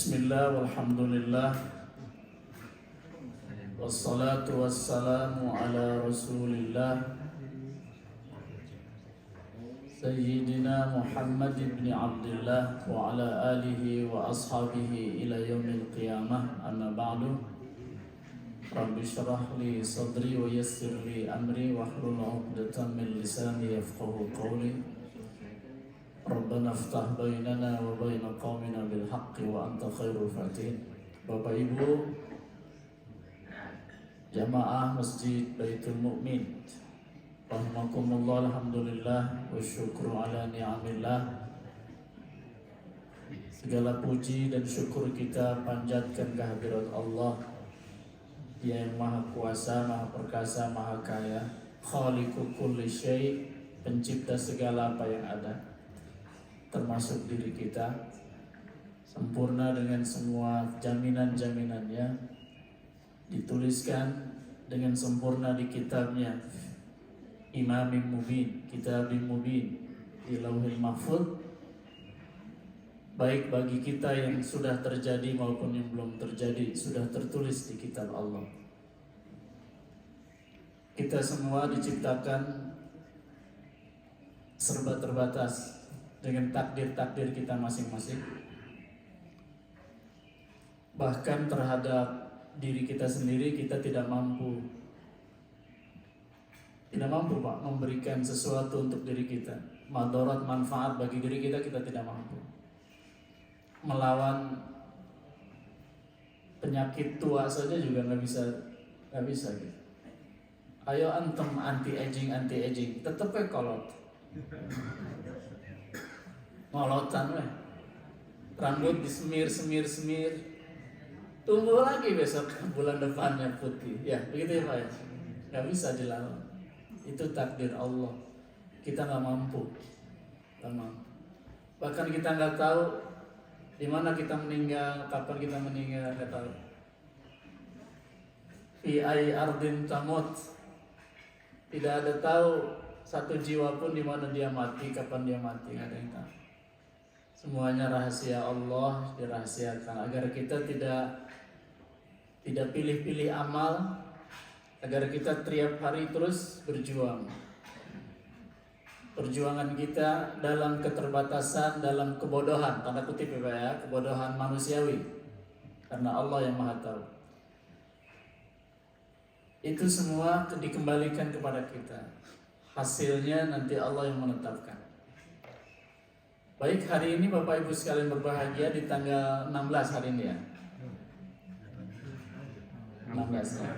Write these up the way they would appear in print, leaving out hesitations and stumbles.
Bismillah walhamdulillah wassalatu wassalamu ala rasulillah Sayyidina Muhammad ibn Abdullah wa ala alihi wa ashabihi ila yaumil qiyamah amma ba'du Rabbi syrah li sadri wa yassir li amri wa hlul 'uqdatam min lisani yafqahu qawli Rabbana iftah bainana wa baina qaumina bil haqqi wa anta khairul fatihin. Bapak Ibu jamaah Masjid Baitul Mu'min rahimakumullah, alhamdulillah wa syukru ala ni'amillah. Segala puji dan syukur kita panjatkan kehadirat Allah yang maha kuasa, maha perkasa, maha kaya, khaliqu kulli syai', pencipta segala apa yang ada, termasuk diri kita, sempurna dengan semua jaminan-jaminannya, dituliskan dengan sempurna di kitabnya Imamim Mubin, Kitabim Mubin, di Lauhil Mahfuz, baik bagi kita yang sudah terjadi maupun yang belum terjadi, sudah tertulis di kitab Allah. Kita semua diciptakan serba terbatas dengan takdir-takdir kita masing-masing. Bahkan terhadap diri kita sendiri kita tidak mampu Pak memberikan sesuatu untuk diri kita. Madarat, manfaat bagi diri kita tidak mampu. Melawan penyakit tua saja juga nggak bisa gitu. Ayo antum anti aging, tetep kolot. Ngolotan weh, rambut disemir, tumbuh lagi besok bulan depannya putih, ya begitu ya Pak ya, nggak bisa dilawan, itu takdir Allah, kita nggak mampu, bahkan kita nggak tahu di mana kita meninggal, kapan kita meninggal, nggak tahu. Fi ai ardin tamut, tidak ada tahu satu jiwa pun di mana dia mati, kapan dia mati, nggak ada yang tahu. Semuanya rahasia Allah, dirahasiakan agar kita tidak pilih-pilih amal, agar kita tiap hari terus berjuang. Perjuangan kita dalam keterbatasan, dalam kebodohan, tanda kutip ya Pak ya, kebodohan manusiawi, karena Allah yang Maha Tahu. Itu semua dikembalikan kepada kita. Hasilnya nanti Allah yang menetapkan. Baik, hari ini Bapak Ibu sekalian berbahagia di tanggal 16 hari ini ya. 16 ya.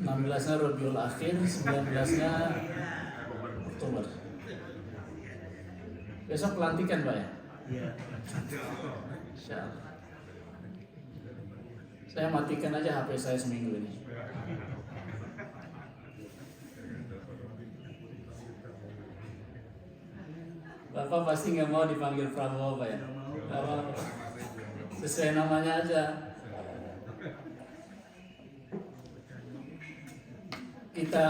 16-nya Rabiul Akhir, 19-nya Oktober. Besok pelantikan Pak ya? Iya. Insyaallah. Saya matikan aja HP saya seminggu ini. Bapak pasti nggak mau dipanggil Prabowo Pak ya? Sesuai namanya aja. Kita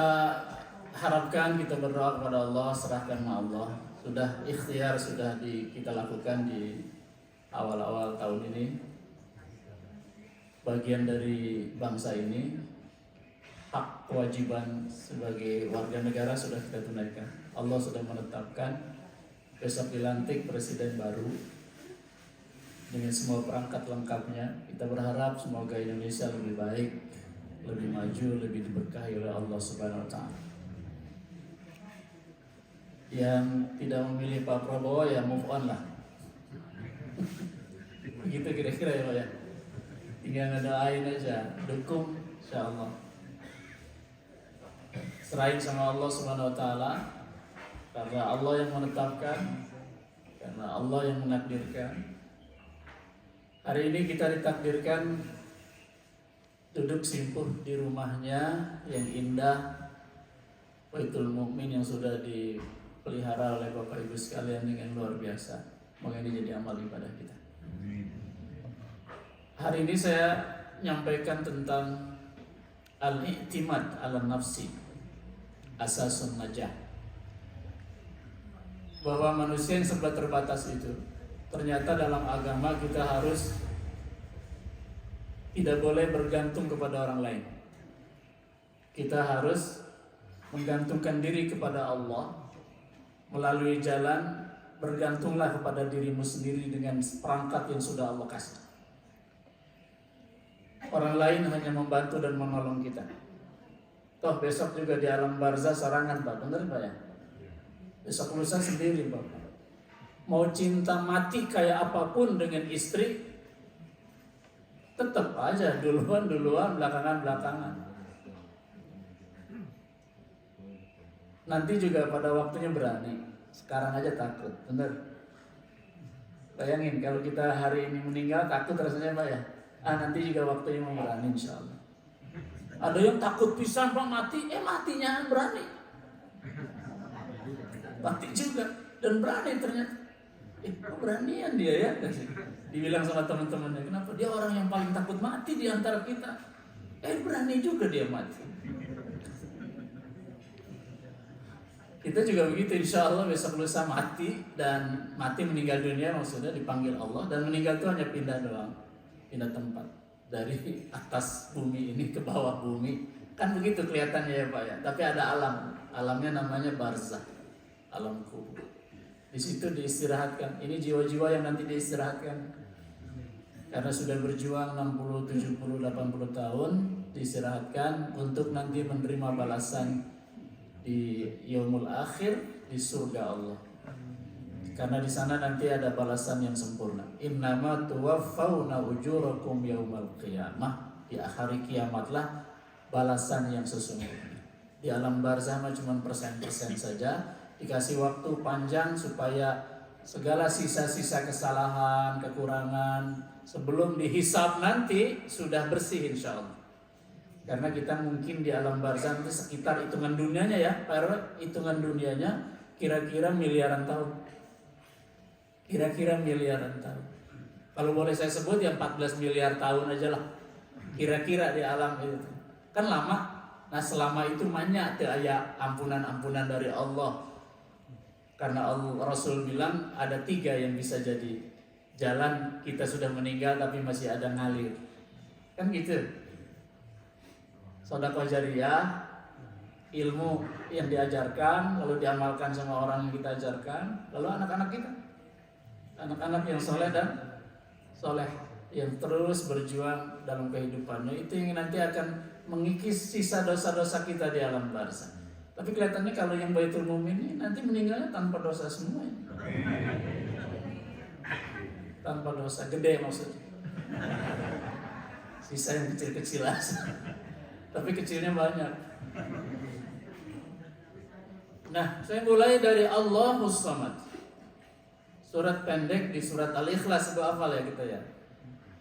harapkan, kita berdoa kepada Allah, serahkan sama Allah. Sudah ikhtiar, sudah kita lakukan di awal-awal tahun ini. Bagian dari bangsa ini, hak kewajiban sebagai warga negara sudah kita tunaikan. Allah sudah menetapkan besok dilantik presiden baru dengan semua perangkat lengkapnya. Kita berharap semoga Indonesia lebih baik, lebih maju, lebih diberkahi oleh Allah Subhanahu wa Ta'ala. Yang tidak memilih Pak Prabowo ya move on lah. Begitu kira-kira ya Pak ya. Tinggal ngedoain aja, dukung insyaallah. Serahin sama Allah Subhanahu wa Ta'ala, karena Allah yang menetapkan, karena Allah yang menakdirkan. Hari ini kita ditakdirkan duduk simpuh di rumahnya yang indah, Baitul Mu'min, yang sudah dipelihara oleh Bapak Ibu sekalian dengan luar biasa. Semoga ini jadi amal ibadah kita. Hari ini saya nyampaikan tentang al-i'timad ala nafsi, asasun najah. bahwa manusia yang serba terbatas itu, ternyata dalam agama kita harus tidak boleh bergantung kepada orang lain. Kita harus menggantungkan diri kepada Allah melalui jalan bergantunglah kepada dirimu sendiri dengan perangkat yang sudah Allah kasih. Orang lain hanya membantu dan menolong kita. Toh besok juga di alam barzah sorangan Pak, benar Pak ya? Besok lusa sendiri Pak. Mau cinta mati kayak apapun dengan istri, tetap aja duluan belakangan. Nanti juga pada waktunya berani. Sekarang aja takut, bener. Bayangin kalau kita hari ini meninggal takut rasanya Pak ya. Nanti juga waktunya mau berani insya Allah. Ada yang takut pisan Pak mati, matinya berani. Mati juga dan berani ternyata. Beranian dia ya. Dibilang sama teman-temannya, kenapa dia orang yang paling takut mati di antara kita. Berani juga dia mati. Kita juga begitu, insya Allah besok lusa mati, dan mati meninggal dunia maksudnya dipanggil Allah, dan meninggal itu hanya pindah doang, pindah tempat dari atas bumi ini ke bawah bumi, kan begitu kelihatannya ya Pak ya. Tapi ada alamnya namanya barzah, alam kubur. Di situ diistirahatkan. Ini jiwa-jiwa yang nanti diistirahatkan karena sudah berjuang 60, 70, 80 tahun, diistirahatkan untuk nanti menerima balasan di yaumul akhir di surga Allah. Karena di sana nanti ada balasan yang sempurna. Innama tuwaffawna ujurakum yaumal qiyamah. Di hari kiamatlah balasan yang sesungguhnya. Di alam barzah cuma persen-persen saja. Dikasih waktu panjang supaya segala sisa-sisa kesalahan, kekurangan sebelum dihisab nanti sudah bersih insya Allah. Karena kita mungkin di alam barzah itu sekitar hitungan dunianya ya, hitungan dunianya kira-kira miliaran tahun. Kira-kira miliaran tahun. Kalau boleh saya sebut ya 14 miliar tahun aja lah. Kira-kira di alam itu. Kan lama. Nah selama itu banyak ya ampunan-ampunan dari Allah. Karena Rasul bilang ada 3 yang bisa jadi jalan, kita sudah meninggal tapi masih ada ngalir. Kan gitu. Sedekah jariyah, ilmu yang diajarkan lalu diamalkan sama orang yang kita ajarkan, lalu anak-anak kita, anak-anak yang soleh dan soleh yang terus berjuang dalam kehidupannya, itu yang nanti akan mengikis sisa dosa-dosa kita di alam barzah. Tapi kelihatannya kalau yang Baitul Mumin ini nanti meninggalnya tanpa dosa semua, tanpa dosa gede maksudnya, sisa yang kecil-kecil aja. Tapi kecilnya banyak. Nah, saya mulai dari Allahus Samad. Surat pendek di surat Al-Ikhlas, itu hafal ya kita ya.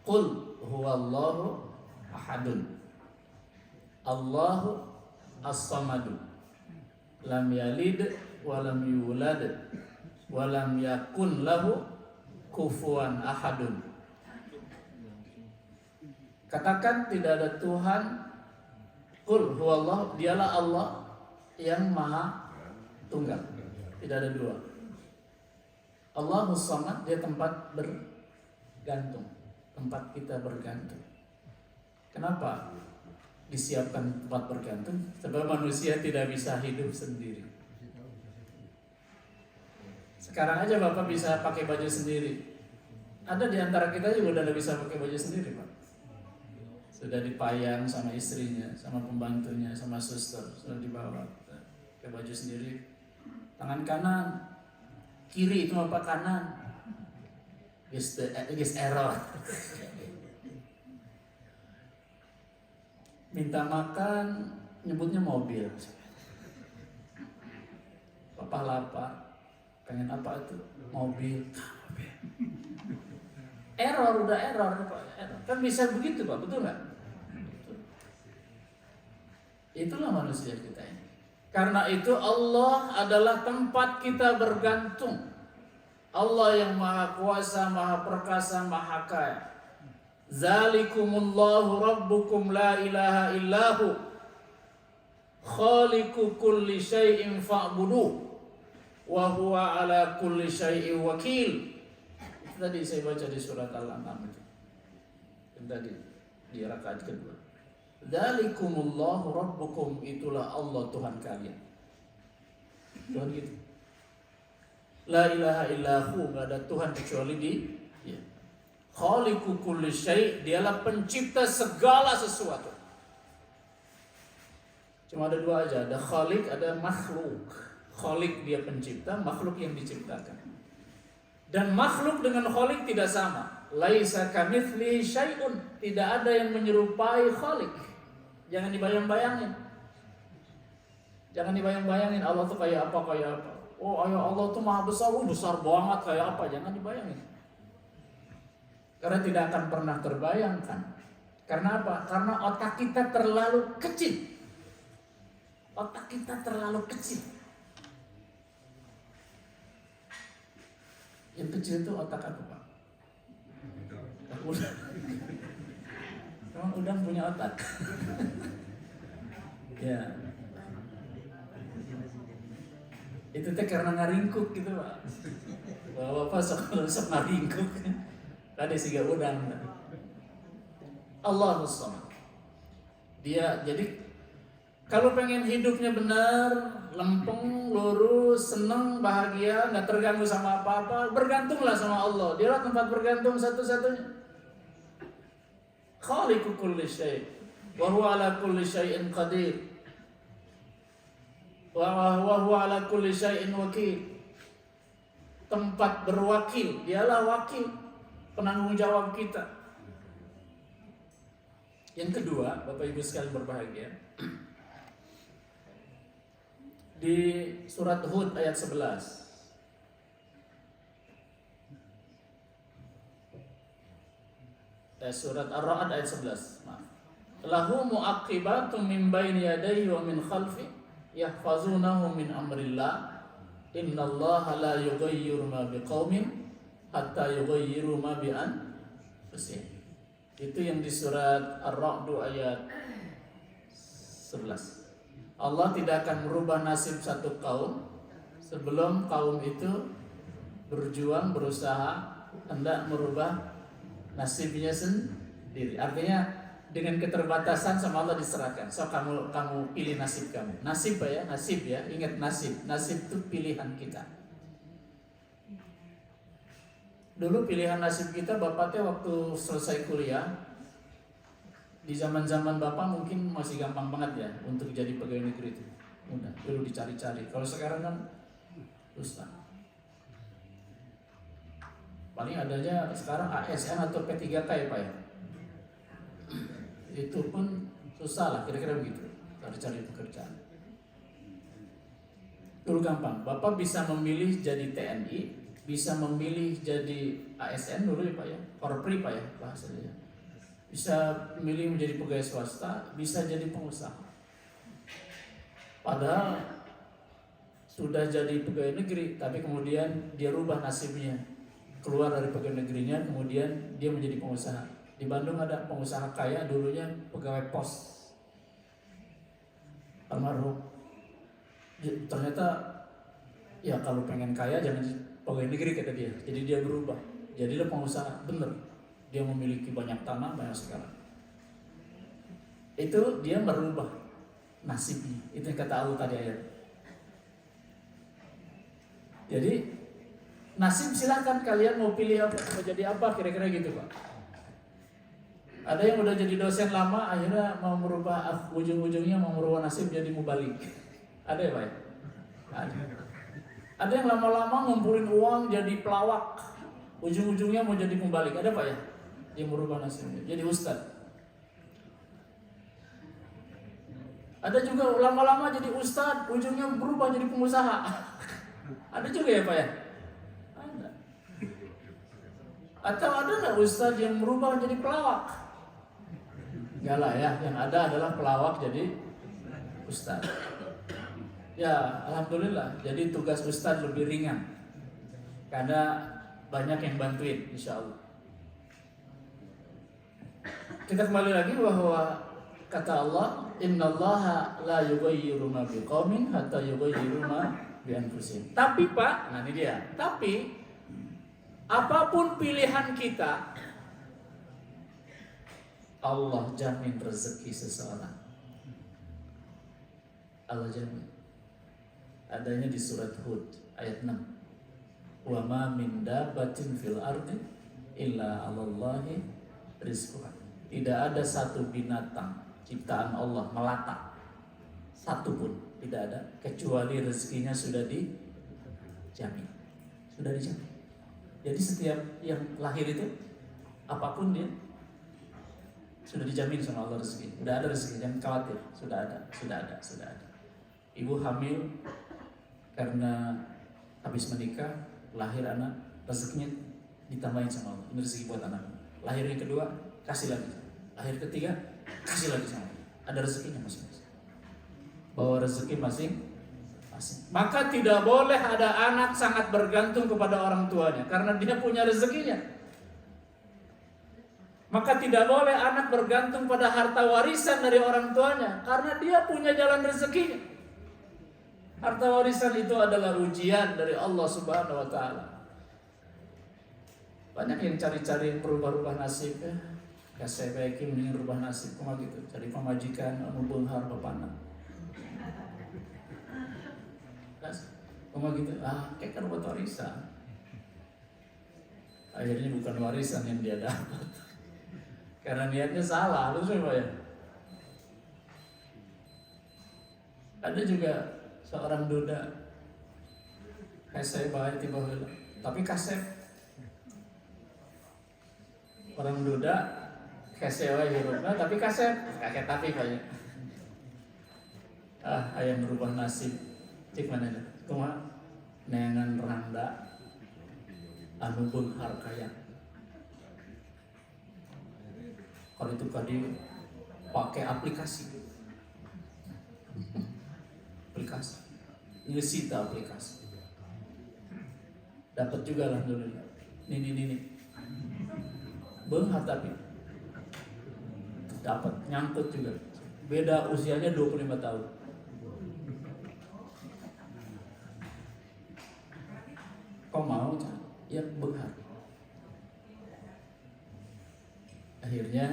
Qul huwallahu ahadun. Allahu as-samadu. Lam yalid wa lam yulad wa lam yakun lahu kufuwan ahadun. Katakan tidak ada Tuhan. Qul huwallah, dialah Allah yang maha tunggal, tidak ada dua. Allahus Samad, dia tempat bergantung, tempat kita bergantung. Kenapa disiapkan tempat bergantung? Sebab manusia tidak bisa hidup sendiri. Sekarang aja Bapak bisa pakai baju sendiri. Ada di antara kita juga udah bisa pakai baju sendiri Pak. Sudah dipayang sama istrinya, sama pembantunya, sama suster, sudah dibawa ke baju sendiri. Tangan kanan, kiri itu apa kanan? Guys error. Minta makan, nyebutnya mobil. Papa lapar, pengen apa itu? Mobil. Error, udah error. Kan bisa begitu Pak, betul nggak? Itulah manusia kita ini. Karena itu Allah adalah tempat kita bergantung. Allah yang maha kuasa, maha perkasa, maha kaya. Zalikumullahu rabbukum la ilaha illahu khaliqu kulli syai'in fa'buduh. wa huwa ala kulli syai'in wakil. Itu tadi saya baca di surat Al-An'am itu. Yang tadi di rakaat kedua. Dzalikumullahu rabbukum, itulah Allah Tuhan kalian. Tuhan gitu. La ilaha illahu, enggak ada Tuhan kecuali Dia. Khaliqu kulli syai', dialah pencipta segala sesuatu. Cuma ada dua aja, ada khaliq, ada makhluk. Khaliq dia pencipta, makhluk yang diciptakan. Dan makhluk dengan khaliq tidak sama. Laisa kamitslihi syai'un, tidak ada yang menyerupai khaliq. Jangan dibayang-bayangin. Jangan dibayang-bayangin Allah tuh kayak apa. Oh, ayo Allah tuh maha besar, besar banget kayak apa. Jangan dibayangin. Karena tidak akan pernah terbayangkan. Karena apa? Karena otak kita terlalu kecil. Otak kita terlalu kecil. Yang kecil itu otak apa, Pak? Udang. Emang udang punya otak? Ya. Itu teh karena ngaringkuk gitu, Pak. Bapak sok ngaringkuk. Tadi siga udang. Allahus Samad. Dia jadi kalau pengen hidupnya benar, lempeng, lurus, senang, bahagia, nggak terganggu sama apa-apa, bergantunglah sama Allah. Dialah tempat bergantung satu-satunya. Khaliqu kulli syai', wa huwa ala kulli syai'in qadir, wa huwa ala kulli syai'in wakil. Tempat berwakil, dialah wakil, penanggung jawab kita. Yang kedua, Bapak Ibu sekalian berbahagia, di surat Hud ayat 11. Surat Ar-Ra'd ayat 11. Maaf. Lahu mu'aqibatun min baini yadayhi wa min khalfi yahfazunahu min amrillah. Innallaha la yughayyiru ma biqaumin hatta yughayyiru ma bi anfusihim. Itu yang di surat Ar-Ra'd ayat 11. Allah tidak akan merubah nasib satu kaum sebelum kaum itu berjuang, berusaha hendak merubah nasibnya sendiri. Artinya dengan keterbatasan sama Allah diserahkan. So kamu pilih nasib kamu. Nasib ya, nasib ya. Ingat nasib. Nasib itu pilihan kita. Dulu pilihan nasib kita bapaknya waktu selesai kuliah. Di zaman-zaman Bapak mungkin masih gampang banget ya untuk jadi pegawai negeri itu. Mudah, dulu dicari-cari. Kalau sekarang kan susah. Paling adanya sekarang ASN atau P3K ya Pak ya. Itu pun susah lah, kira-kira begitu. Cari-cari pekerjaan. Dulu gampang. Bapak bisa memilih jadi TNI, bisa memilih jadi ASN dulu ya Pak ya. Korpri Pak ya bahasanya. Bisa memilih menjadi pegawai swasta, bisa jadi pengusaha. Padahal sudah jadi pegawai negeri, tapi kemudian dia rubah nasibnya. Keluar dari pegawai negerinya, kemudian dia menjadi pengusaha. Di Bandung ada pengusaha kaya, dulunya pegawai pos. Almarhum. Ternyata, ya kalau pengen kaya jangan pegawai negeri kata dia. Jadi dia berubah, jadilah pengusaha, bener. Dia memiliki banyak tanah, banyak sekarang. Itu dia merubah nasibnya. Itu yang kata Allah tadi ayat. Jadi nasib silakan kalian mau pilih apa, mau jadi apa, kira-kira gitu Pak. Ada yang udah jadi dosen lama, akhirnya mau merubah ujung-ujungnya mau merubah nasib jadi mubalik. Ada ya Pak ya? Ada. Ada yang lama-lama ngumpulin uang jadi pelawak, ujung-ujungnya mau jadi mubalik. Ada Pak ya? Yang merubah nasibnya jadi ustadz. Ada juga lama-lama jadi ustadz, ujungnya berubah jadi pengusaha. Ada juga ya Pak ya? Ada. Atau ada nggak ustadz yang merubah jadi pelawak? Enggak lah ya, yang ada adalah pelawak jadi ustadz. Ya alhamdulillah, jadi tugas ustadz lebih ringan karena banyak yang bantuin insya Allah. Kita kembali lagi bahwa kata Allah, innallaha la yughayyiru ma biqaumin hatta yughayyiru ma bi anfusihim. Tapi Pak, nah ini dia. Tapi apapun pilihan kita, Allah jamin rezeki seseorang. Allah jamin. Adanya di surat Hud ayat 6. Wa ma min dabbatin fil ardi illa 'alallahi rizquha. Tidak ada satu binatang ciptaan Allah melata, satu pun tidak ada, kecuali rezekinya sudah dijamin. Sudah dijamin. Jadi setiap yang lahir itu apapun dia sudah dijamin sama Allah rezeki. Sudah ada rezeki, jangan khawatir. Sudah ada. Ibu hamil karena habis menikah, lahir anak, rezekinya ditambahin sama Allah. Ini rezeki buat anak. Lahir yang kedua, kasih lagi. Lahir ketiga, kasih lagi sama Allah. Ada rezekinya masing-masing. Bawa rezeki masing-masing. Maka tidak boleh ada anak sangat bergantung kepada orang tuanya karena dia punya rezekinya. Maka tidak boleh anak bergantung pada harta warisan dari orang tuanya karena dia punya jalan rezekinya. Harta warisan itu adalah ujian dari Allah Subhanahu wa taala. Banyak yang cari-cari berubah-ubah nasib ya. Kasih baikin mending rubah nasib cuma gitu. Cari pemajikan anu beunghar bapana. Cuma gitu, kayak kan buat warisan. Akhirnya bukan warisan yang dia dapat. Karena niatnya salah, lu coba ya. Ada juga seorang duda kasep baik tiba heula. Tapi kasep orang duda kasep wae hirupna tapi kasep kakek tapi kayaknya. Aya merubah nasib. Cik mana nih? Cuma nengan randa anu beunghar kaya. Kalau itu tadi pakai aplikasi. Ngesita aplikasi. Dapat juga alhamdulillah. Ini. Beunghar tapi dapat nyangkut juga. Beda usianya 25 tahun. Kau mau kan? Ya beunghar. Akhirnya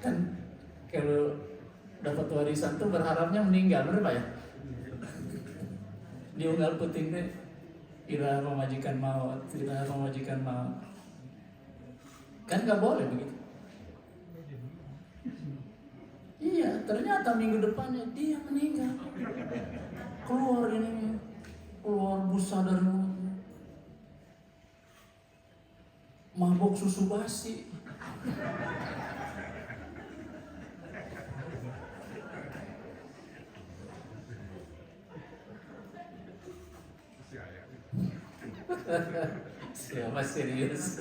kan kalau dapat warisan tuh berharapnya meninggal, bener Pak ya? Di unggal puting teh iraha pemajikan maut. Kan nggak boleh begitu. Iya, ternyata minggu depannya dia meninggal. Keluar busa dari mulutnya. Mabok susu basi. Siapa serius?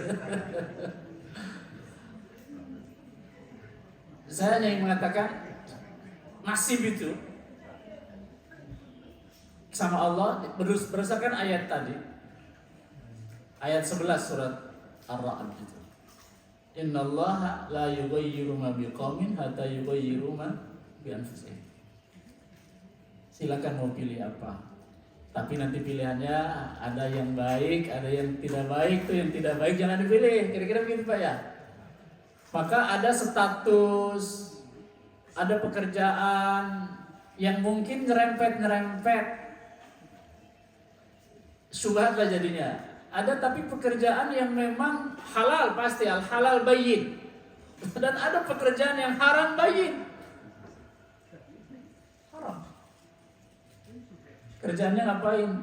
Saya hanya mengatakan nasib itu sama Allah berdasarkan ayat tadi. Ayat 11 surat Ar-Ra'd itu. Innallaha la yughayyiru ma biqaumin hatta yughayyiru ma bi anfusihim. Silakan mau pilih apa. Tapi nanti pilihannya ada yang baik, ada yang tidak baik. Tuh yang tidak baik jangan dipilih. Kira-kira begitu Pak ya. Maka ada status, ada pekerjaan yang mungkin nyerempet, syubhat lah jadinya. Ada tapi pekerjaan yang memang halal pasti, al-halal bayyin. Dan ada pekerjaan yang haram bayyin. Haram. Kerjaannya ngapain?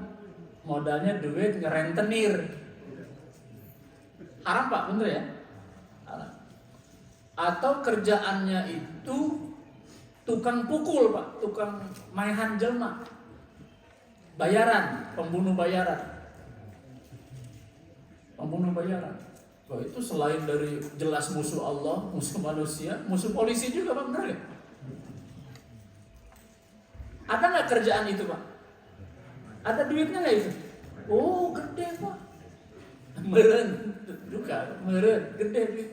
Modalnya duit ngerentenir. Haram Pak, bener ya? Haram. Atau kerjaannya itu tukang pukul Pak, tukang maehan jelma, bayaran, pembunuh bayaran. Oh, itu selain dari jelas musuh Allah, musuh manusia, musuh polisi juga Pak, benar ya? Ada nggak kerjaan itu Pak? Ada duitnya nggak itu? Oh gede Pak, meren, gede duit.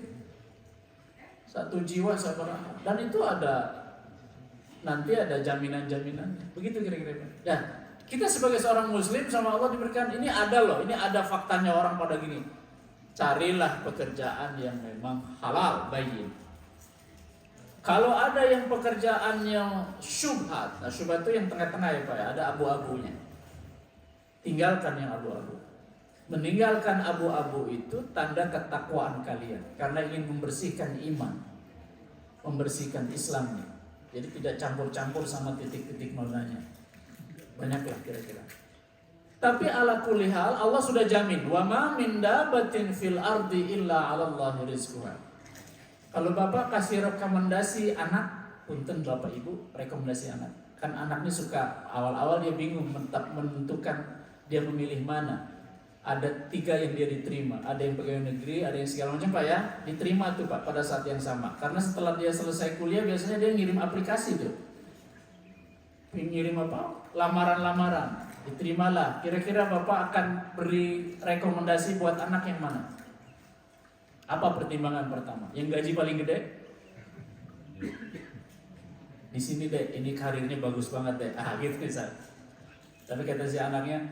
1 jiwa sabaraha. Dan itu ada nanti ada jaminan-jaminannya. Begitu kira-kira. Dan kita sebagai seorang muslim sama Allah diberikan ini ada loh, ini ada faktanya orang pada gini. Carilah pekerjaan yang memang halal, bayyin. Kalau ada yang pekerjaan yang syubhat, nah syubhat itu yang tengah-tengah ya Pak ya, ada abu-abunya. Tinggalkan yang abu-abu. Meninggalkan abu-abu itu tanda ketakwaan kalian, karena ingin membersihkan iman, membersihkan Islamnya. Jadi tidak campur-campur sama titik-titik nolanya. Banyaklah kira-kira. Tapi ala kulli hal Allah sudah jamin, wa ma min dabatin fil ardi illa 'ala Allahi rizquha. Kalau Bapak kasih rekomendasi anak, punten Bapak Ibu, rekomendasi anak. Kan anaknya suka awal-awal dia bingung menentukan dia memilih mana. Ada 3 yang dia diterima, ada yang pegawai negeri, ada yang segala macam Pak ya, diterima tuh Pak pada saat yang sama. Karena setelah dia selesai kuliah biasanya dia ngirim aplikasi tuh, ngirim apa? Lamaran-lamaran, diterimalah. Kira-kira Bapak akan beri rekomendasi buat anak yang mana? Apa pertimbangan pertama? Yang gaji paling gede? Di sini deh, ini karirnya bagus banget deh. Gitu misal. Tapi kata si anaknya,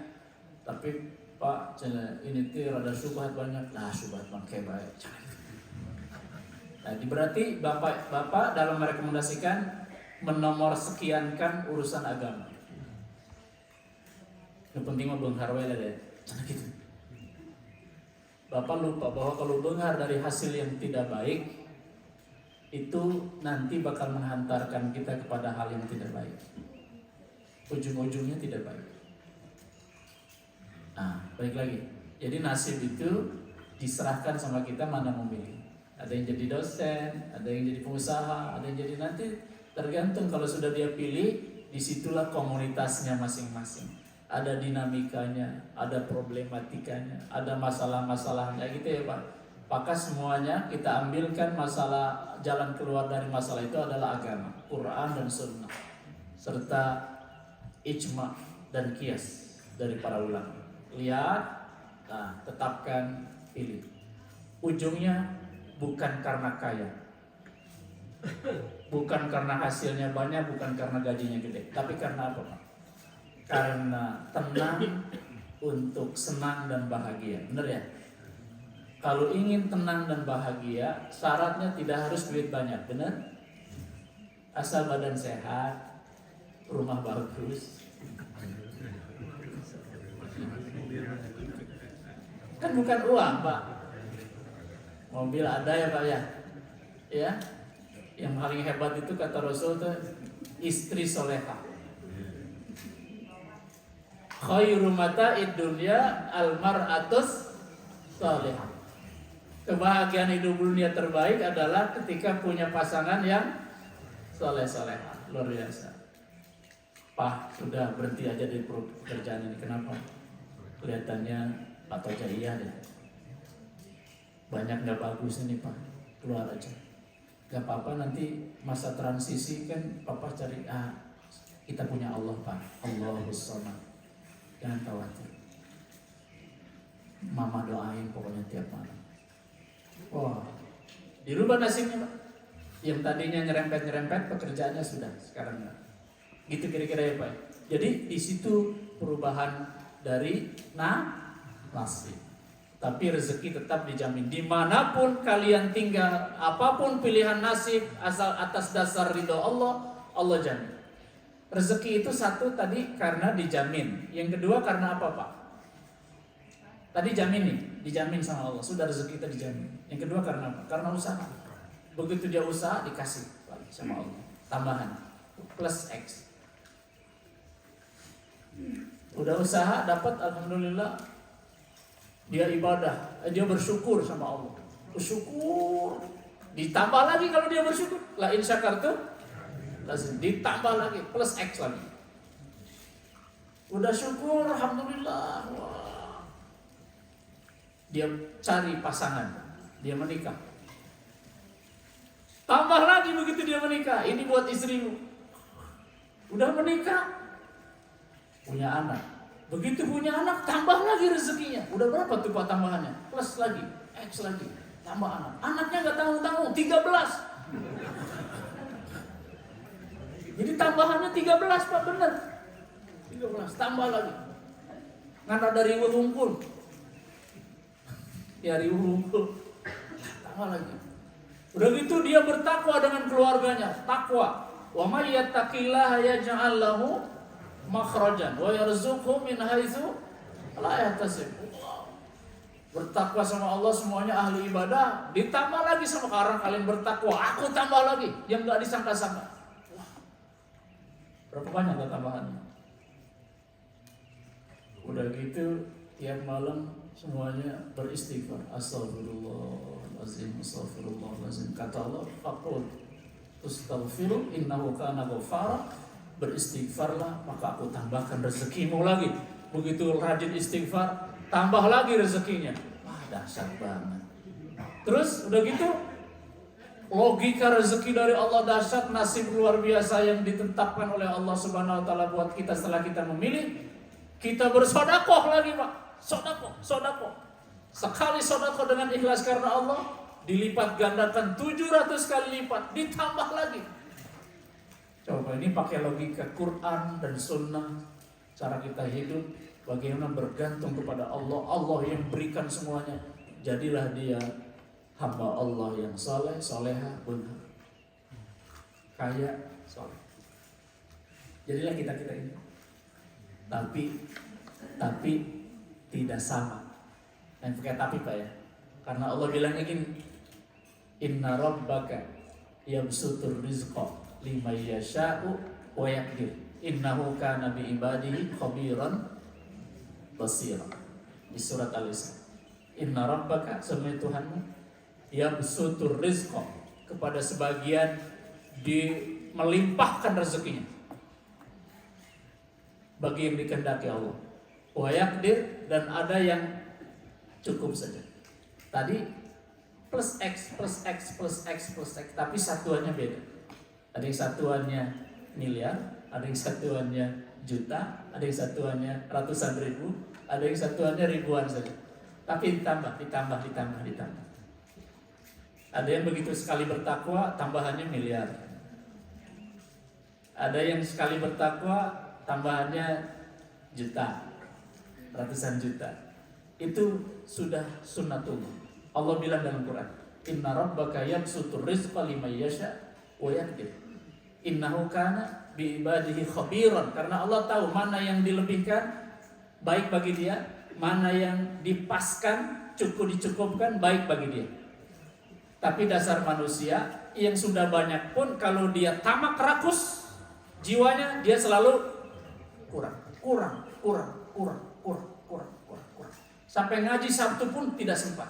tapi Pak, ini tuh rada syubhat banyak. Nah, syubhat bangke baik. Nah, berarti Bapak dalam merekomendasikan menomor sekiankan urusan agama. Yang penting mah beunghar we deh. Gitu. Bapak lupa bahwa kalau beunghar dari hasil yang tidak baik itu nanti bakal menghantarkan kita kepada hal yang tidak baik. Ujung-ujungnya tidak baik. Nah, baik lagi. Jadi nasib itu diserahkan sama kita mana memilih. Ada yang jadi dosen, ada yang jadi pengusaha, ada yang jadi nanti tergantung kalau sudah dia pilih, disitulah komunitasnya masing-masing. Ada dinamikanya, ada problematikanya, ada masalah-masalahnya gitu ya Pak. Maka semuanya kita ambilkan masalah, jalan keluar dari masalah itu adalah agama, Quran dan Sunnah, serta ijma dan qiyas dari para ulama. Lihat, nah, tetapkan, pilih. Ujungnya bukan karena kaya, bukan karena hasilnya banyak, bukan karena gajinya gede, tapi karena apa Pak? Karena tenang untuk senang dan bahagia. Benar ya? Kalau ingin tenang dan bahagia, syaratnya tidak harus duit banyak, benar? Asal badan sehat, rumah bagus. Kan bukan uang Pak. Mobil ada ya Pak ya. Ya. Yang paling hebat itu kata Rasul itu istri solehah. Khairu mata'id dunya al-mar'atus solehah. Kebahagiaan hidup dunia terbaik adalah ketika punya pasangan yang soleh-solehah. Luar biasa. Pak, sudah berhenti aja di pekerjaan ini. Kenapa? Kelihatannya atau iya deh, banyak nggak bagus ini Pak, keluar aja. Gak apa-apa, nanti masa transisi kan Papa cari, kita punya Allah Pak, Allahus Samad, jangan khawatir. Mama doain pokoknya tiap malam. Wah, dirubah nasibnya Pak. Yang tadinya nyerempet-nyerempet pekerjaannya sudah, sekarang enggak. Gitu kira-kira ya Pak. Jadi di situ perubahan dari nasib. Tapi rezeki tetap dijamin. Dimanapun kalian tinggal, apapun pilihan nasib, asal atas dasar ridho Allah, Allah jamin. Rezeki itu satu tadi karena dijamin. Yang kedua karena apa Pak? Tadi jamin nih, dijamin sama Allah. Sudah rezeki kita dijamin. Yang kedua karena apa? Karena usaha. Begitu dia usaha dikasih sama Allah. Tambahan plus X. Udah usaha dapat, alhamdulillah. Dia ibadah, dia bersyukur sama Allah. Bersyukur. Ditambah lagi kalau dia bersyukur. La in syakartum, ditambah lagi plus X lagi. Udah syukur, alhamdulillah. Wah. Dia cari pasangan, dia menikah. Tambah lagi begitu dia menikah. Ini buat istrimu. Udah menikah, punya anak. Begitu punya anak, tambah lagi rezekinya. Udah berapa tuh Pak tambahannya? Plus lagi, X lagi, tambah anak. Anaknya gak tanggung-tanggung, 13. Jadi tambahannya 13 Pak, benar. 13 tambah lagi. Ngana dari wungkul. Ya wungkul. Tambah lagi. Udah gitu dia bertakwa dengan keluarganya, takwa. Wa may yattaqillaha yaj'al lahu makhrajan wa yarzuqhu min haitsu la yahtasib. Bertakwa sama Allah semuanya ahli ibadah, ditambah lagi sama orang kalian bertakwa, aku tambah lagi yang enggak disangka-sangka. Wah. Berapa banyak tambahannya? Udah gitu tiap malam semuanya beristighfar. Astagfirullahalazim, astagfirullahalazim. Kata Allah, faqul astaghfiru innahu kana ghaffara. Beristighfarlah maka aku tambahkan rezekimu lagi. Begitu rajin istighfar, tambah lagi rezekinya. Wah, dahsyat banget. Terus udah gitu logika rezeki dari Allah dahsyat, nasib luar biasa yang ditetapkan oleh Allah Subhanahu wa taala buat kita setelah kita memilih. Kita bersedekah lagi, Pak. Sedekah. Sekali sedekah dengan ikhlas karena Allah, dilipat gandakan 700 kali lipat, ditambah lagi. Coba ini pakai logika Quran dan Sunnah, cara kita hidup, bagaimana bergantung kepada Allah. Allah yang berikan semuanya. Jadilah dia hamba Allah yang saleh, soleha, benar, kaya, soleh. Jadilah kita ini. Tapi tidak sama. Yang pakai tapi Pak ya. Karena Allah bilangnya gini, Inna rabbaka yabsutur rizqa liman yasha'u wa yaqdir. Innahu kana bi ibadihi khabiran basira. Di surat Al-Isra. Inna rabbaka, sebenarnya Tuhanmu, yabsutur rizqa, kepada sebagian melimpahkan rezekinya bagi yang dikehendaki Allah. Wa yaqdir, dan ada yang cukup saja. Tadi plus X, tapi satuannya beda. Ada yang satuannya miliar, ada yang satuannya juta, ada yang satuannya ratusan ribu, ada yang satuannya ribuan saja. Tapi ditambah. Ada yang begitu sekali bertakwa, tambahannya miliar. Ada yang sekali bertakwa, tambahannya juta, ratusan juta. Itu sudah sunnatullah. Allah bilang dalam Quran, Inna rabbaka yabsutur rizqa liman yasha wa yaqdir. Innahu kana bi ibadihi khabiran. Karena Allah tahu mana yang dilebihkan baik bagi dia, mana yang dipaskan, dicukupkan baik bagi dia. Tapi dasar manusia yang sudah banyak pun kalau dia tamak rakus jiwanya, dia selalu kurang. Sampai ngaji Sabtu pun tidak sempat.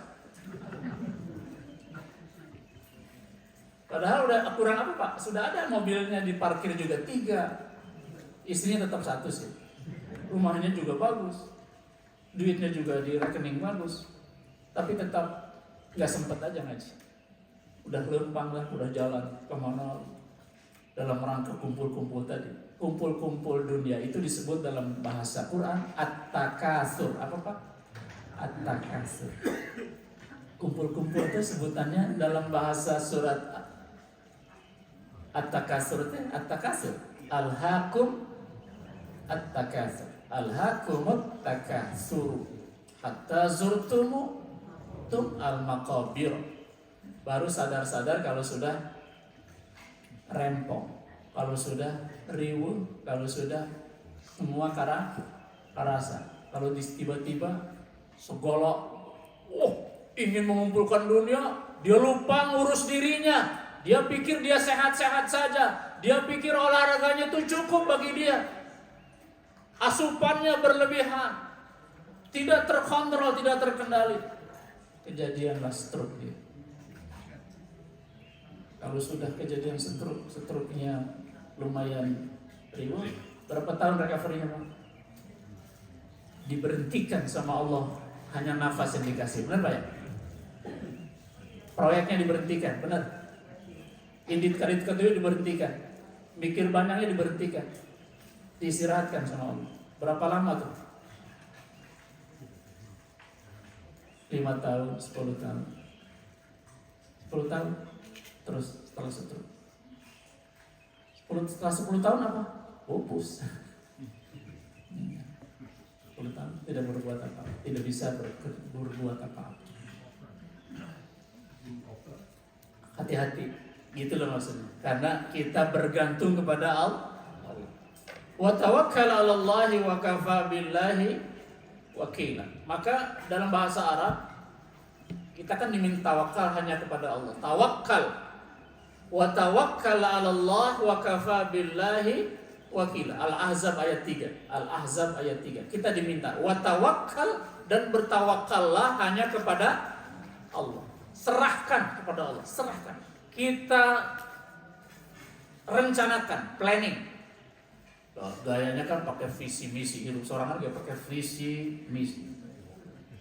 Padahal udah kurang apa Pak? Sudah ada mobilnya diparkir juga 3. Istrinya tetap 1 sih. Rumahnya juga bagus. Duitnya juga di rekening bagus. Tapi tetap gak sempat aja ngaji. Udah lempang lah, udah jalan kemana dalam rangka kumpul-kumpul tadi. Kumpul-kumpul dunia itu disebut dalam bahasa Quran at-takatsur. Apa Pak? At-takatsur. Kumpul-kumpul itu sebutannya dalam bahasa surat at-takatsur itu at-takatsur. Alhaakum at-takatsur. Alhaakumut takatsur. Hatta zurtumu al-maqabir. Baru sadar-sadar kalau sudah rempong, kalau sudah riuh, kalau sudah semua karasa. Kalau tiba-tiba segolok, ingin mengumpulkan dunia, dia lupa ngurus dirinya. Dia pikir dia sehat-sehat saja. Dia pikir olahraganya itu cukup bagi dia. Asupannya berlebihan, tidak terkontrol, tidak terkendali. Kejadianlah stroke dia. Kalau sudah kejadian stroke-nya lumayan riuh, berapa tahun recovery-nya Pak? Diberhentikan sama Allah, hanya nafas yang dikasih. Benar Pak ya? Proyeknya diberhentikan, benar. Indit karit kedua diberhentikan. Mikir banyaknya diberhentikan. Diistirahatkan sama Allah. Berapa lama tuh? 5 tahun, 10 tahun. 10 tahun. Terus setelah stroke 10 Setelah 10 tahun apa? Pupus. 10 tahun tidak berbuat apa, tidak bisa berbuat apa. Hati-hati, gitu loh maksudnya. Karena kita bergantung kepada Allah. Wa tawakkal 'ala Allahi wa kafa billahi wakila. Maka dalam bahasa Arab kita kan diminta tawakal hanya kepada Allah. Tawakkal. Wa tawakkal 'ala Allah wa kafa billahi wakila. Al-Ahzab ayat 3. Al-Ahzab ayat 3. Kita diminta wa tawakkal, dan bertawakallah hanya kepada Allah. Serahkan kepada Allah, serahkan. Kita rencanakan, planning. Gayanya kan pakai visi misi, hidup seorang lagi pakai visi misi.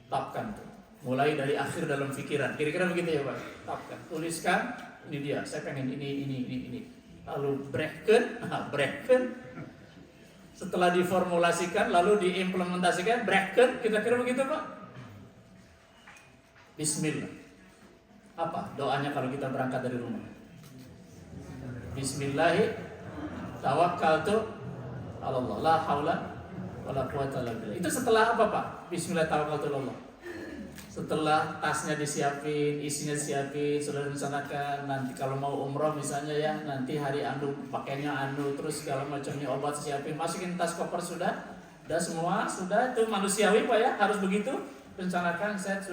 Tapkan tuh. Mulai dari akhir dalam pikiran. Kira-kira begitu ya Pak. Tapkan, tuliskan, ini dia. Saya pengen ini. Lalu breaken. Setelah diformulasikan, lalu diimplementasikan, breaken. Kira-kira begitu Pak. Bismillah. Apa doanya kalau kita berangkat dari rumah? Bismillahi tawakkaltu 'ala Allah, la haula wala quwwata illa billah. Itu setelah apa Pak? Bismillah tawakkaltu 'ala Allah. Setelah tasnya disiapin, isinya disiapin, sudah rencanakan nanti kalau mau umroh misalnya ya, nanti hari pakainya terus segala macamnya, obat siapin, masukin tas koper sudah semua, sudah itu manusiawi Pak ya, harus begitu, rencanakan, set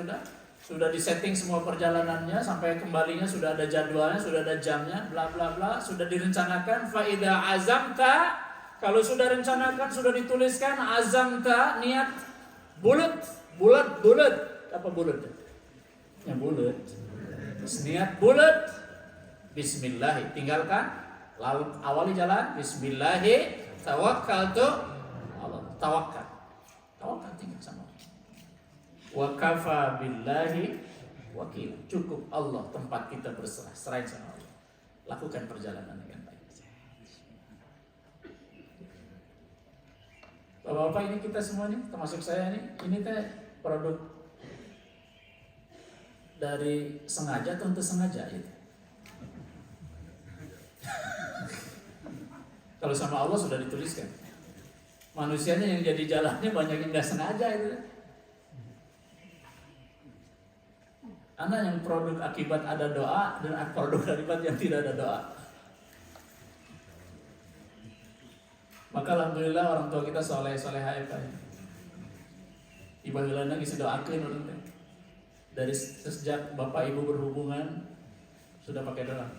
sudah disetting semua perjalanannya, sampai kembalinya sudah ada jadwalnya, sudah ada jamnya, bla bla bla, sudah direncanakan. Fa idza azamta, kalau sudah rencanakan, sudah dituliskan, azamta, niat bulat. Apa bulat? Ya bulat. Terus niat bulat. Bismillah, tinggalkan, lalu awali jalan. Bismillah, tawakkaltu Allah. Tawakal tinggal sama Allah. Wa kafa billahi wakil. Cukup Allah tempat kita berserah, serahin sama Allah. Lakukan perjalanan dengan baik. Bapak-bapak, ini kita semua nih, termasuk saya ini teh produk dari sengaja atau untuk sengaja itu. Kalau sama Allah sudah dituliskan. Manusianya yang jadi jalannya banyak yang nggak sengaja itu. Anda yang produk akibat ada doa dan produk akibat yang tidak ada doa. Maka alhamdulillah orang tua kita soleh-solehah ya. Ibu Hilana bisa doakan orang tua. Dari sejak bapak ibu berhubungan sudah pakai doa.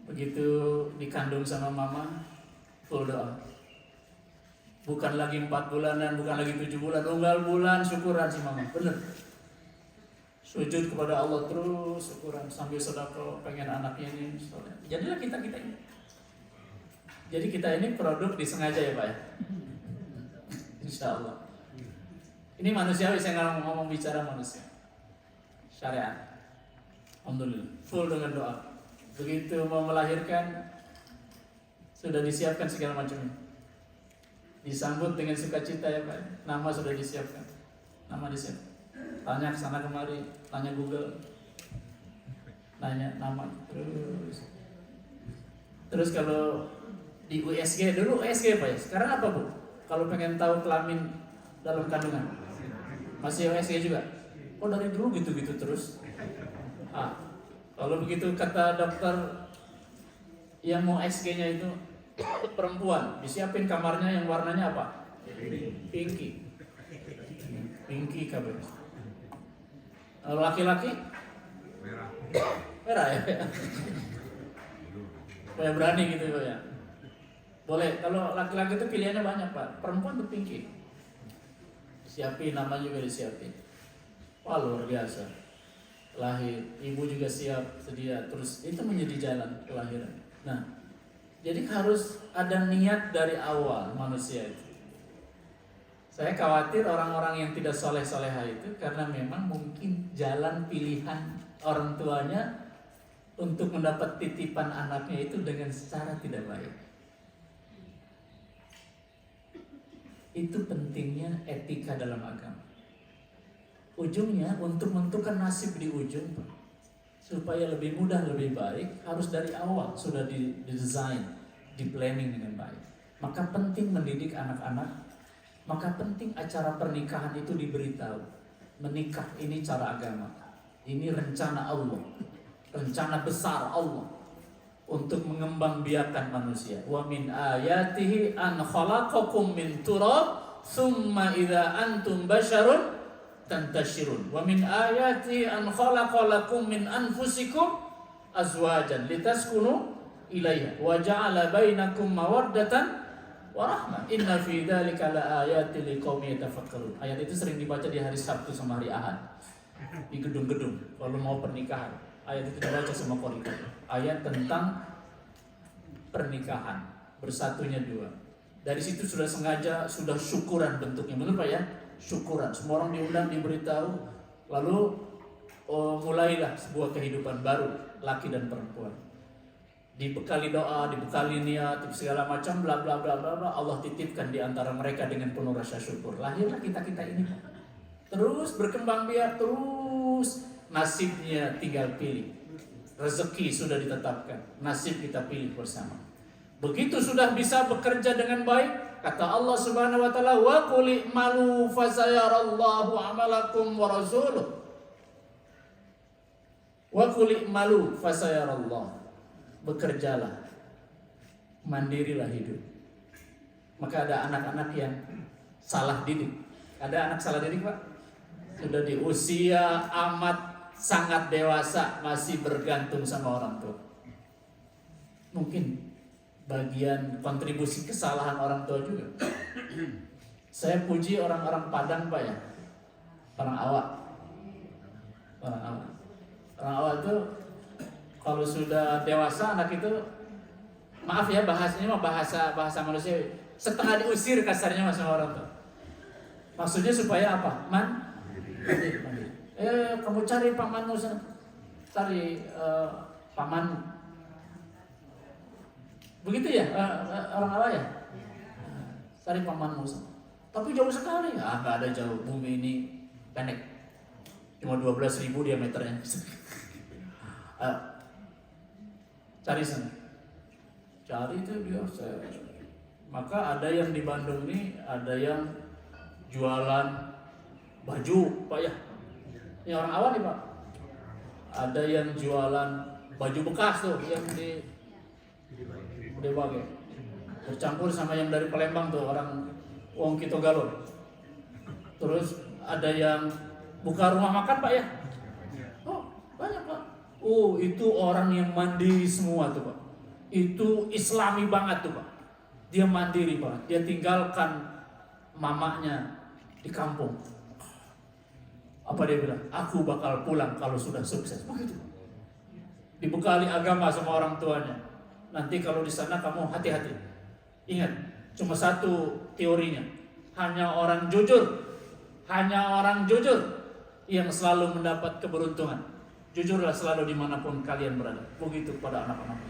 Begitu dikandung sama mama full doa. Bukan lagi 4 bulanan, bukan lagi 7 bulan, unggal bulan syukuran si mama. Bener. Sujud kepada Allah terus, syukuran sambil sedekah, pengen anaknya ini. Jadilah kita ini. Jadi kita ini produk disengaja ya Pak ya. Insya Allah. Ini manusiawi, saya ngomong bicara manusia. Syariat. Alhamdulillah. Full dengan doa. Begitu mau melahirkan, sudah disiapkan segala macamnya. Disambut dengan sukacita ya Pak. Nama sudah disiapkan. Nama disiapkan. Tanya ke sana kemari, tanya Google, nanya nama terus kalau di USG dulu USG Pak ya, sekarang apa Bu? Kalau pengen tahu kelamin dalam kandungan masih USG juga? Oh dari dulu gitu terus. Kalau begitu kata dokter yang mau SG-nya itu perempuan, disiapin kamarnya yang warnanya apa? Pinky kabel. Laki-laki merah ya. Supaya berani gitu ya. Boleh, kalau laki-laki itu pilihannya banyak Pak. Perempuan tuh pinky. Siapin, nama juga disiapin. Wah luar biasa. Lahir, ibu juga siap, sedia. Terus itu menjadi jalan kelahiran. Nah, jadi harus ada niat dari awal manusia itu. Saya khawatir orang-orang yang tidak soleh-soleha itu karena memang mungkin jalan pilihan orang tuanya untuk mendapat titipan anaknya itu dengan secara tidak baik. Itu pentingnya etika dalam agama. Ujungnya untuk menentukan nasib di ujung, Pak. supaya lebih mudah, lebih baik, harus dari awal sudah didesain, di planning dengan baik. Maka penting mendidik anak-anak, maka penting acara pernikahan itu diberitahu. Menikah ini cara agama, ini rencana Allah, rencana besar Allah untuk mengembangbiakan manusia. Wa min ayatihi an khalaqakum min turab thumma idza antum basyarun tantashirun. Wa min ayatihi an khalaqalakum min anfusikum azwajan litaskunu ilaiha wa ja'ala bainakum mawaddatan wa rahmah. Inna fi dzalika laayatil liqaumin yatafakkarun. Ayat itu sering dibaca di hari Sabtu sama hari Ahad di gedung-gedung kalau mau pernikahan. Ayat itu dibaca sama qori. Ayat tentang pernikahan, bersatunya dua. Dari situ sudah sengaja, sudah syukuran bentuknya, benar Pak ya? Syukuran, semua orang diundang, diberitahu, lalu mulailah sebuah kehidupan baru, laki dan perempuan. Dibekali doa, dibekali niat, segala macam, bla bla bla bla bla. Allah titipkan di antara mereka dengan penuh rasa syukur. Lahirlah kita ini. Terus berkembang biak, terus nasibnya tinggal pilih. Rezeki sudah ditetapkan, nasib kita pilih bersama. Begitu sudah bisa bekerja dengan baik, kata Allah Subhanahu wa taala, wa qul i'malu fasayarallahu amalakum wa rasuluh. Wa qul i'malu fasayarallah. Bekerjalah, mandirilah hidup. Maka ada anak-anak yang salah didik. Ada anak salah didik Pak? Sudah di usia amat sangat dewasa masih bergantung sama orang tua. Mungkin bagian kontribusi kesalahan orang tua juga. Saya puji orang-orang Padang Pak ya, orang awak. Orang awak itu kalau sudah dewasa anak itu, maaf ya bahasanya mah bahasa manusia, setengah diusir kasarnya sama orang tua. Maksudnya supaya apa? Mandiri. Kamu cari pamanmu, cari pamanmu. Begitu ya orang awak ya? Cari pamanmu. Tapi jauh sekali. Nggak ada jauh. Bumi ini pendek. Cuma 12.000 diameternya. Cari sana. Cari itu dia. Maka ada yang di Bandung ini, ada yang jualan baju, Pak ya. Ini orang awal nih Pak. Ada yang jualan baju bekas tuh, yang di Dewage. Bercampur sama yang dari Palembang tuh, orang Wong Kito Galur. Terus ada yang buka rumah makan Pak ya. Oh banyak Pak. Oh itu orang yang mandiri semua tuh Pak. Itu Islami banget tuh Pak. Dia mandiri Pak. Dia tinggalkan mamanya di kampung. Apa dia bilang? Aku bakal pulang kalau sudah sukses. Begitu. Dibekali agama sama orang tuanya. Nanti kalau di sana kamu hati-hati. Ingat, cuma satu teorinya. Hanya orang jujur yang selalu mendapat keberuntungan. Jujurlah selalu dimanapun kalian berada. Begitu pada anak-anak.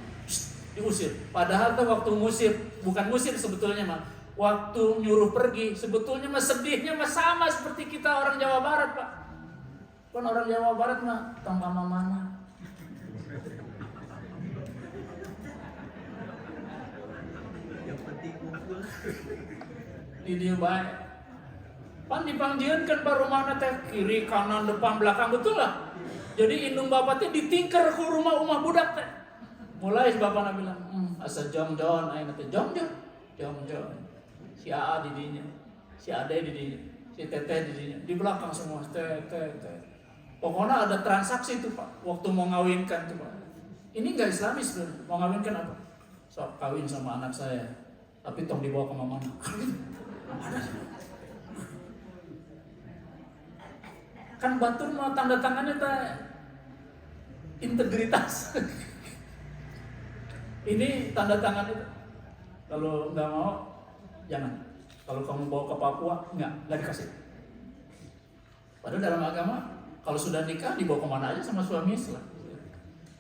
Diusir. Padahal tuh waktu ngusir, bukan ngusir sebetulnya mah. Waktu nyuruh pergi, sebetulnya mah sedihnya mah sama seperti kita orang Jawa Barat Pak. Kan orang Jawa Barat mah tanpa mana. Yang penting kumpul. Di dia baik. Pan dipangjian kan baru mana teh kiri kanan depan belakang betul lah. Jadi indung bapaknya ditingker ke rumah budak teh. Mulai si bapak bilang, asa jong-jong, ayo nanti jong-jong. Si AA di dinya, si Ade di dinya, si Teteh di dinya, di belakang semua teh. Pokoknya ada transaksi tuh Pak, waktu mau ngawinkan tuh Pak. Ini nggak Islamis tuh, mau ngawinkan apa? Sok kawin sama anak saya, tapi tong dibawa ke mama. Kan batur mau tanda tangannya teh integritas. Ini tanda tangan itu. Kalau nggak mau, jangan. Kalau kamu bawa ke Papua, nggak dikasih. Padahal dalam agama, kalau sudah nikah dibawa kemana aja sama suami Islam.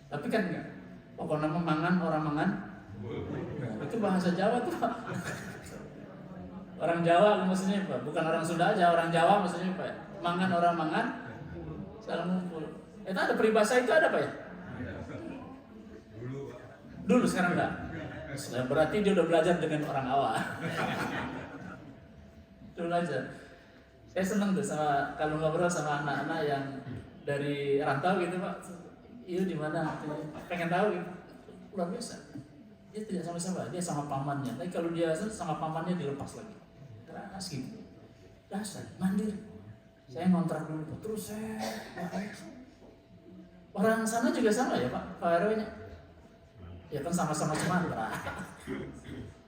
Tapi kan enggak. Pokoknya mangan orang mangan. Itu bahasa Jawa tuh. Orang Jawa maksudnya apa? Bukan orang Sunda aja, orang Jawa maksudnya apa? Mangan orang mangan. Salam ngumpul. Itu ada peribahasa itu ada Pak ya? Dulu, sekarang enggak. Berarti dia udah belajar dengan orang awam. Dulu aja. Saya seneng tuh sama kalau ngobrol sama anak-anak yang dari rantau gitu Pak. Iya di mana? Pengen tahu gitu. Luar biasa. Dia tidak sama siapa, dia sama pamannya. Tapi kalau dia sama pamannya dilepas lagi. Keras gitu. Dasar, mandiri. Saya ngontrak dulu, terus saya orang sana juga sama ya Pak RW-nya. Ya kan sama-sama Sumatera.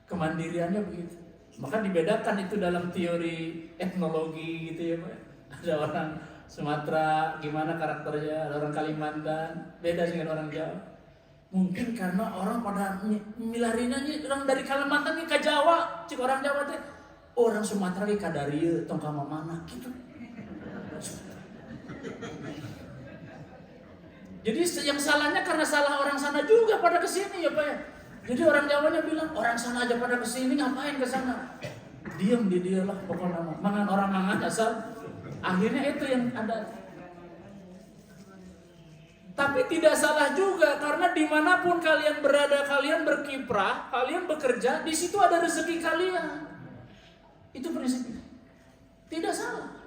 Kemandiriannya begitu. Maka dibedakan itu dalam teori etnologi gitu ya Pak. Ada orang Sumatera gimana karakternya, ada orang Kalimantan beda dengan orang Jawa. Mungkin karena orang pada milarinya orang dari Kalimantan ke Jawa, cik orang Jawa teh orang Sumatera ke Kadarieu tong ka mana gitu. Jadi yang salahnya karena salah orang sana juga pada kesini ya Pak ya. Jadi orang Jawanya bilang orang sana aja pada kesini ngapain ke sana? Diam di dia lah pokoknya mangan orang mangan asal. Akhirnya itu yang ada. Tapi tidak salah juga karena dimanapun kalian berada, kalian berkiprah, kalian bekerja, di situ ada rezeki kalian. Itu prinsipnya. Tidak salah.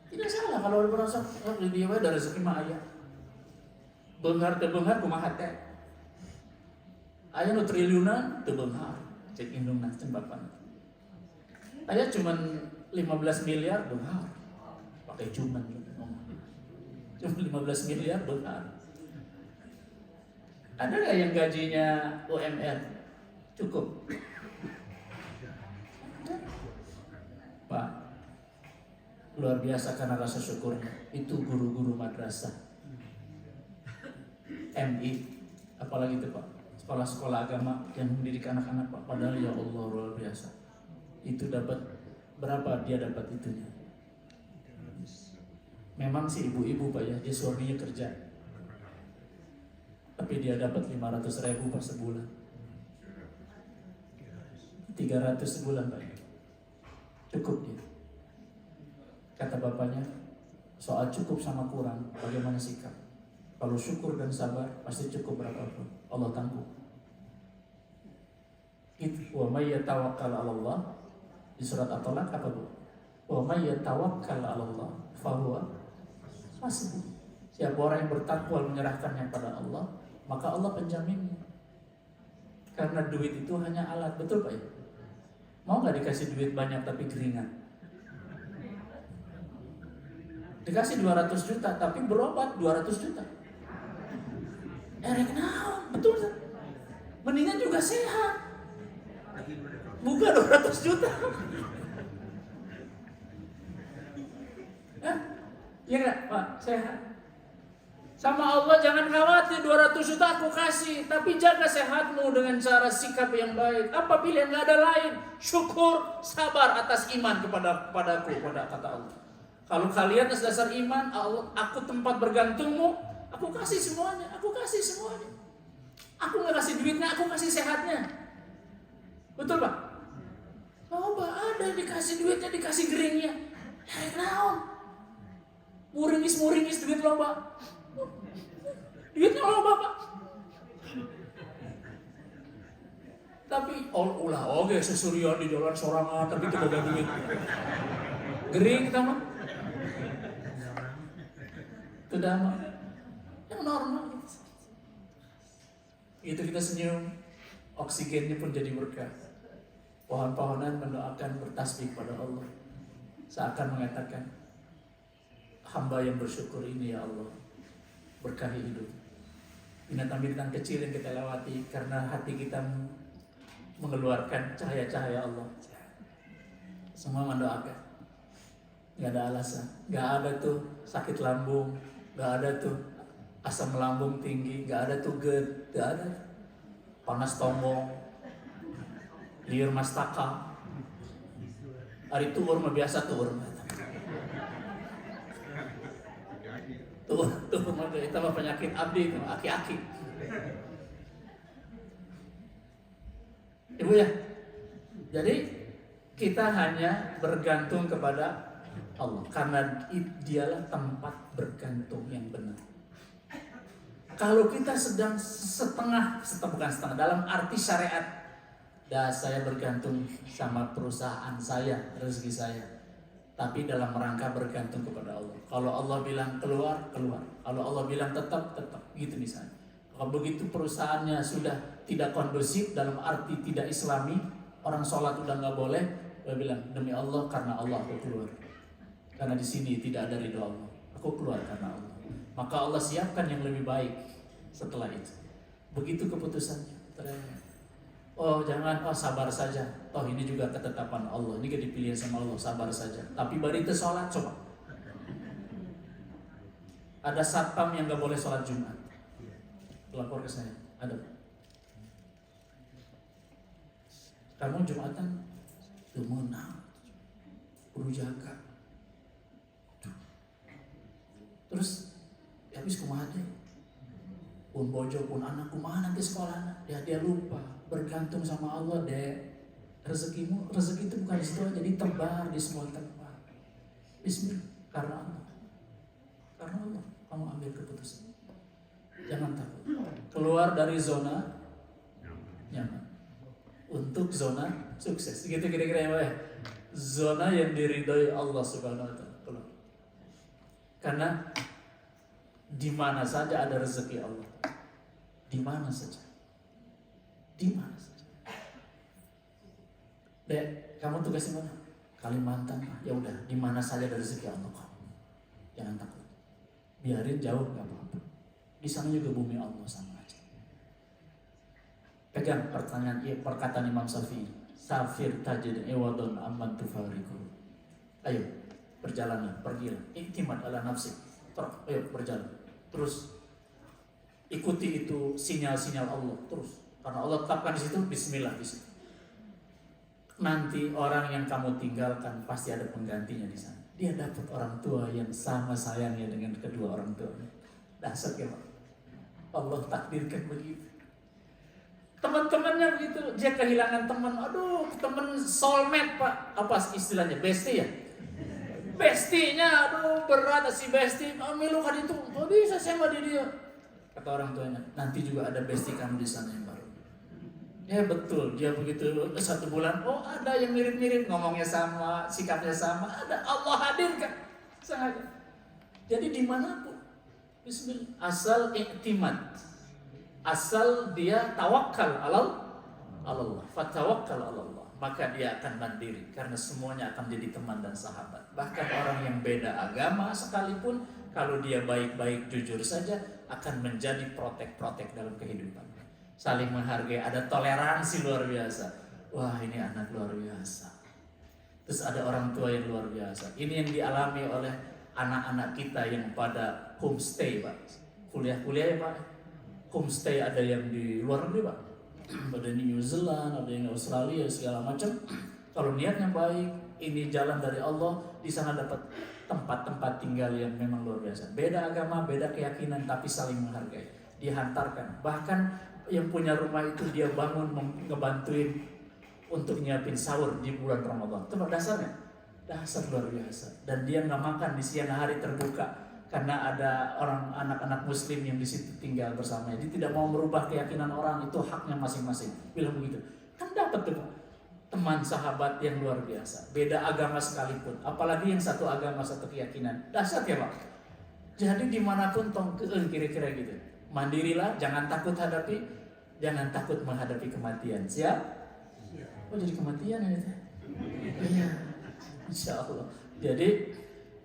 Tidak salah kalau merasa di dia ada rezeki mah aya. Beunghar teu beunghar kumaha teh? Aya nu triliunan teu beunghar, cek indungna cen bapan. Aya cuman 15 miliar beunghar. Pakai cuman cuma 15 miliar beunghar. Ada nggak yang gajinya UMR cukup? Pak, luar biasa karena rasa syukurnya. Itu guru-guru madrasah MI, apalagi itu Pak, sekolah-sekolah agama yang mendidik anak-anak Pak. Padahal ya Allah luar biasa. Itu dapat berapa dia dapat itunya? Memang sih ibu-ibu Pak ya, dia suaminya kerja, tapi dia dapat 500.000 per sebulan, 300 sebulan Pak. Cukup dia. Kata bapaknya, soal cukup sama kurang, bagaimana sikap? Kalau syukur dan sabar, pasti cukup berapapun. Allah tangguh. Wa may yatawakkal 'ala Allah di surat At-Talaq apa Bu? Wa may yatawakkal 'ala Allah fahuwa hasbuh. Siapa orang yang bertakwa menyerahkannya pada Allah, maka Allah penjaminnya. Karena duit itu hanya alat, betul Pak ya? Mau nggak dikasih duit banyak tapi keringat? Dikasih 200 juta tapi berobat 200 juta. Erek naon, betul kan? Mendingan juga sehat. Buka 200 juta. Iya nggak Pak? Sehat. Sama Allah jangan khawatir 200 juta aku kasih, tapi jaga sehatmu dengan cara sikap yang baik. Apa pilihan, nggak ada lain? Syukur, sabar atas iman kepadaku, pada kata Allah. Kalau kalian atas dasar iman, Allah, aku tempat bergantungmu, aku kasih semuanya, aku kasih semuanya. Aku nggak kasih duitnya, aku kasih sehatnya. Betul Pak? Coba ada dikasih duitnya, dikasih geringnya. Ya naon? Muringis duit loba. Duitnya loba Pak. Tapi ulah oke sesurian di jalan sorangan tapi itu boga duit. Gering kita mah. Itu mah yang normal. Itu kita senyum, oksigennya pun jadi berkah. Pohon-pohonan mendoakan bertasbih pada Allah. Seakan mengatakan, hamba yang bersyukur ini ya Allah, berkahi hidup. Binatang-binatang kecil yang kita lewati karena hati kita mengeluarkan cahaya-cahaya Allah. Semua mendoakan. Gak ada alasan. Gak ada tuh sakit lambung. Gak ada tuh asam lambung tinggi. Gak ada tuh GERD. Gak ada. Panas tombong. Liur mastaka. Hari tuur mah biasa tuur. Tuh itu mah penyakit abdi, itu aki-aki. Ibu ya. Jadi kita hanya bergantung kepada Allah karena dialah tempat bergantung yang benar. Kalau kita sedang bukan setengah, dalam arti syariat, saya bergantung sama perusahaan saya, rezeki saya. Tapi dalam rangka bergantung kepada Allah. Kalau Allah bilang keluar, keluar. Kalau Allah bilang tetap, tetap. Gitu misalnya. Kalau begitu perusahaannya sudah tidak kondusif, dalam arti tidak islami, orang sholat udah nggak boleh, dia bilang demi Allah, karena Allah aku keluar. Karena di sini tidak ada ridho Allah, aku keluar karena Allah. Maka Allah siapkan yang lebih baik setelah itu. Begitu keputusannya. Oh jangan, sabar saja. Toh ini juga ketetapan Allah. Ini kan dipilih sama Allah, sabar saja. Tapi bari itu sholat, coba. Ada satpam yang gak boleh sholat Jumat. Lapor ke saya. Ada. Kamu Jumatan Jumunah perlu jaga. Terus habis kumaha deh. Pun bojo pun anak kumaha nanti sekolah. Dia lupa. Bergantung sama Allah deh. Rezeki itu bukan di situ aja, ditebar di semua tempat. Bismillah, karena Allah. Karena Allah, kamu ambil keputusan. Jangan takut. Keluar dari zona nyaman untuk zona sukses. Gitu kira-kira ya, Pak. Zona yang diridhoi Allah Subhanahu wa taala. Keluar. Karena di mana saja ada rezeki Allah. Di mana saja. Di mana saja. Dek, kamu tugas di mana? Kalimantan. Ya udah, di mana saja ada rezeki Allah kamu. Jangan takut. Biarin jauh enggak apa-apa. Di sana juga bumi Allah sama aja. Pegang perkataan Imam Syafi'i. Safir tajid ewadon amman tufariku. Ayo, perjalanan, pergilah. Iktimat ala nafsi. Ayo berjalan. Terus ikuti itu sinyal-sinyal Allah terus. Karena Allah tetapkan di situ bismillah di situ. Nanti orang yang kamu tinggalkan pasti ada penggantinya di sana. Dia dapat orang tua yang sama sayangnya dengan kedua orang tuanya. Dasar ya Pak. Allah takdirkan begitu. Teman-temannya begitu, dia kehilangan teman. Aduh, teman soulmate Pak. Apa istilahnya? Bestie ya? Bestinya, aduh berat si bestie. Milu kan itu, oh bisa sama dia. Kata orang tuanya, nanti juga ada bestie kamu di sana yang baru. Ya betul, dia begitu 1 bulan, oh ada yang mirip-mirip, ngomongnya sama, sikapnya sama, ada Allah hadirkan. Sengaja. Jadi dimanapun, bismillah, asal iktimat, asal dia tawakal Allah, fatawakkal Allah, maka dia akan mandiri, karena semuanya akan jadi teman dan sahabat. Bahkan orang yang beda agama sekalipun, kalau dia baik-baik jujur saja, akan menjadi protek-protek dalam kehidupan. Saling menghargai, ada toleransi luar biasa. Wah ini anak luar biasa. Terus ada orang tua yang luar biasa. Ini yang dialami oleh anak-anak kita yang pada homestay Pak. Kuliah-kuliah ya Pak. Homestay ada yang di luar negeri Pak. Ada di New Zealand, ada yang di Australia, segala macam. Kalau niatnya baik, ini jalan dari Allah, di sana dapat tempat-tempat tinggal yang memang luar biasa. Beda agama, beda keyakinan, tapi saling menghargai. Dihantarkan. Bahkan yang punya rumah itu dia bangun ngebantuin untuk nyiapin sahur di bulan Ramadan. Itu dasarnya, dasar luar biasa. Dan dia nggak makan di siang hari terbuka karena ada orang anak-anak Muslim yang di situ tinggal bersamanya. Dia tidak mau merubah keyakinan orang, itu haknya masing-masing. Bilang begitu, kan dapat tuh teman sahabat yang luar biasa. Beda agama sekalipun, apalagi yang satu agama satu keyakinan. Dasar ya Pak. Jadi dimanapun kira-kira gitu. Mandirilah, jangan takut jangan takut menghadapi kematian. Siap? Oh jadi kematian ya? Iya, insya Allah. Jadi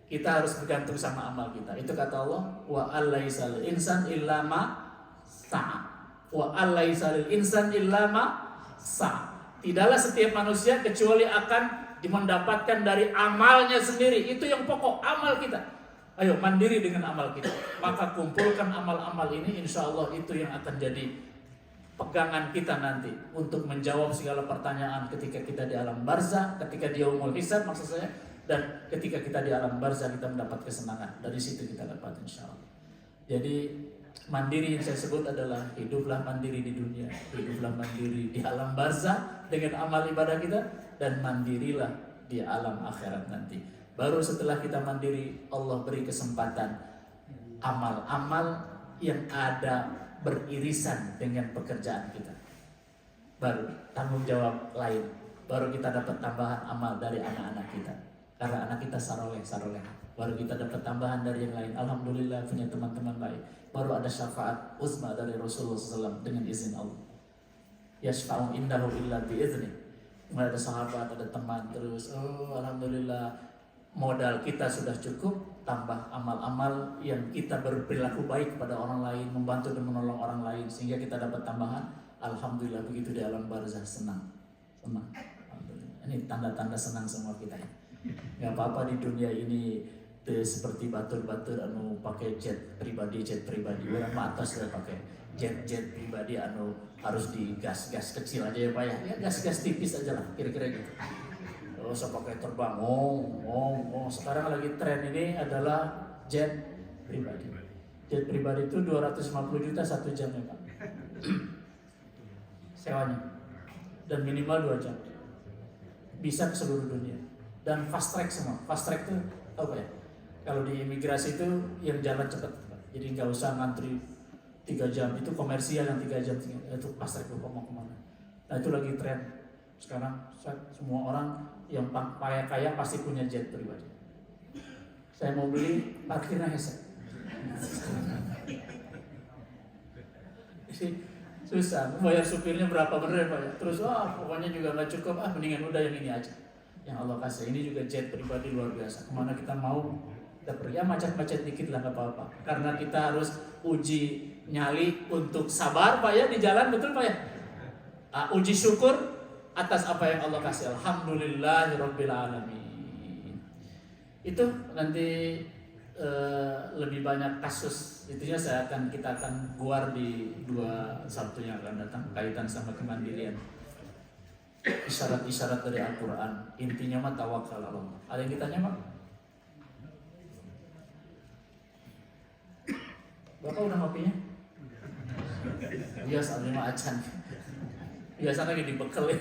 kita harus bergantung sama amal kita. Itu kata Allah, wa alaisal insan illa ma sa'a. Wa alaisal insan illa ma sa'a. Tidaklah setiap manusia kecuali akan mendapatkan dari amalnya sendiri. Itu yang pokok, amal kita. Ayo mandiri dengan amal kita. Maka kumpulkan amal-amal ini, insya Allah itu yang akan jadi pegangan kita nanti untuk menjawab segala pertanyaan ketika kita di alam barzah, ketika di yaumul hisab maksud saya, dan ketika kita di alam barzah kita mendapat kesenangan. Dari situ kita dapat insya Allah. Jadi mandiri yang saya sebut adalah hiduplah mandiri di dunia, hiduplah mandiri di alam barzah dengan amal ibadah kita, dan mandirilah di alam akhirat nanti. Baru setelah kita mandiri, Allah beri kesempatan amal-amal yang ada beririsan dengan pekerjaan kita. Baru tanggung jawab lain, baru kita dapat tambahan amal dari anak-anak kita. Karena anak kita saroleh, baru kita dapat tambahan dari yang lain. Alhamdulillah punya teman-teman baik. Baru ada syafaat uzma dari Rasulullah SAW dengan izin Allah. Yashfa'u indahu illa bi'izni. Mulai ada sahabat, ada teman, terus alhamdulillah modal kita sudah cukup, tambah amal-amal yang kita berperilaku baik kepada orang lain, membantu dan menolong orang lain, sehingga kita dapat tambahan. Alhamdulillah begitu di alam barzah, senang. Alhamdulillah. Ini tanda-tanda senang semua kita. Gak apa-apa di dunia ini seperti batur-batur anu pakai jet pribadi, orang atas sudah pakai jet pribadi anu harus di gas kecil aja ya Pak ya. Ya gas tipis aja lah, kira-kira gitu. Kalau saya pakai terbang, sekarang lagi tren ini adalah jet pribadi. Jet pribadi itu 250 juta 1 jam ya Pak. Sewanya. Dan minimal 2 jam. Bisa ke seluruh dunia. Dan fast track semua. Fast track itu apa ya? Kalau di imigrasi itu yang jalan cepat. Jadi nggak usah ngantri 3 jam. Itu komersial yang 3 jam. Itu fast track mau kemana. Nah itu lagi tren. Sekarang semua orang yang kaya pasti punya jet pribadi. Saya mau beli, parkirnya hesek. Susah, bayar supirnya berapa bener Pak ya. Terus pokoknya juga nggak cukup, mendingan udah yang ini aja. Yang Allah kasih, ini juga jet pribadi luar biasa. Kemana kita mau, kita pergi, macet-macet dikit lah nggak apa-apa. Karena kita harus uji nyali untuk sabar Pak ya di jalan, betul Pak ya. Uji syukur atas apa yang Allah kasih. Alhamdulillahirabbil alamin. Itu nanti lebih banyak kasus itunya kita akan guar di 2 Sabtu yang akan datang kaitan sama kemandirian. Isyarat-isyarat dari Al-Quran. Intinya mah tawakal Allah. Ada yang ditanya Pak? Bapak udah ngopinya? Iya, soalnya acan. Biasa lagi dibekal ya.